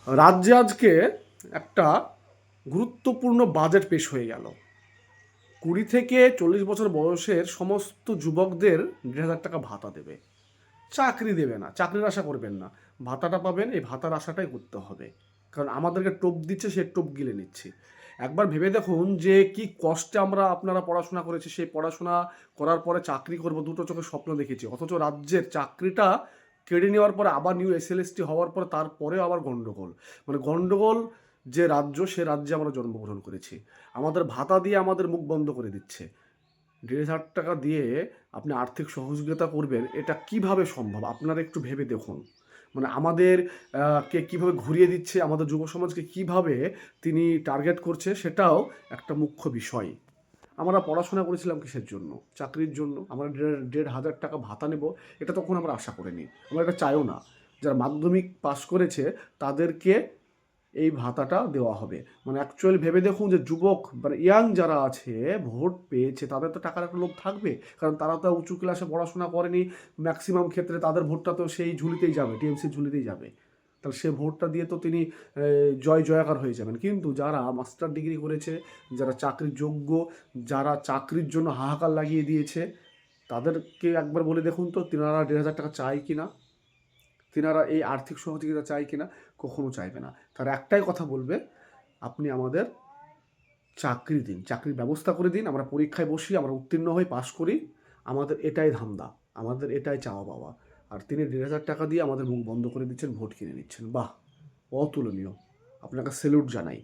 রাজ্যে আজকে একটা গুরুত্বপূর্ণ বাজেট পেশ হয়ে গেল। 20 থেকে 40 বছর বয়সের সমস্ত যুবকদের 1,500 টাকা ভাতা দেবে। চাকরি দেবে না, চাকরির আশা করবেন না। ভাতাটা পাবেন, এই ভাতার আশাটাই করতে হবে। কারণ আমাদেরকে টোপ দিচ্ছে, সে টোপ গিলে নিচ্ছি। একবার ভেবে দেখুন যে কি কষ্টে আপনারা পড়াশোনা করেছি, সেই পড়াশোনা করার পরে চাকরি করব দুটো চোখে স্বপ্ন দেখেছি, অথচ রাজ্যের চাকরিটা কেড়ে নেওয়ার পরে আবার নিউ এসএলএসটি হওয়ার পরে তারপরেও আবার গণ্ডগোল। মানে গণ্ডগোল। যে রাজ্য, সে রাজ্যে আমরা জন্মগ্রহণ করেছি। আমাদের ভাতা দিয়ে আমাদের মুখ বন্ধ করে দিচ্ছে। 1,500 টাকা দিয়ে আপনি আর্থিক সহযোগিতা করবেন, এটা কিভাবে সম্ভব? আপনারা একটু ভেবে দেখুন। মানে আমাদের কে কীভাবে ঘুরিয়ে দিচ্ছে, আমাদের যুব সমাজকে কিভাবে তিনি টার্গেট করছে, সেটাও একটা মুখ্য বিষয়। আমরা পড়াশোনা করেছিলাম কিসের জন্য? চাকরির জন্য। আমরা 1,500 টাকা ভাতা নেব, এটা তখন আমরা আশা করিনি, আমরা এটা চাইও না। যারা মাধ্যমিক পাশ করেছে তাদেরকে এই ভাতাটা দেওয়া হবে। মানে অ্যাকচুয়ালি ভেবে দেখুন যে যুবক মানে ইয়াং যারা আছে, ভোট পেয়েছে, তাদের তো টাকার একটা লোভ থাকবে। কারণ তারা তো উঁচু ক্লাসে পড়াশোনা করেনি। ম্যাক্সিমাম ক্ষেত্রে তাদের ভোটটা তো সেই ঝুলিতেই যাবে, টিএমসির ঝুলিতেই যাবে। তাহলে সে ভোটটা দিয়ে তো তিনি জয় জয়াকার হয়ে যাবেন। কিন্তু যারা মাস্টার ডিগ্রি করেছে, যারা চাকরির যোগ্য, যারা চাকরির জন্য হাহাকার লাগিয়ে দিয়েছে, তাদেরকে একবার বলে দেখুন তো তিনারা 1,500 টাকা চায় কি না? তিনারা এই আর্থিক সহযোগিতা চায় কি না? কখনো চাইবে না। তারা একটাই কথা বলবে, আপনি আমাদের চাকরি দিন, চাকরির ব্যবস্থা করে দিন, আমরা পরীক্ষায় বসি, আমরা উত্তীর্ণ হই, পাশ করি। আমাদের এটাই ধান্দা, আমাদের এটাই চাওয়া পাওয়া। আর তিনি 1,500 টাকা দিয়ে আমাদের মুখ বন্ধ করে দিচ্ছেন, ভোট কিনে নিচ্ছেন। বাহ! অতুলনীয়। আপনাকে স্যালুট জানাই।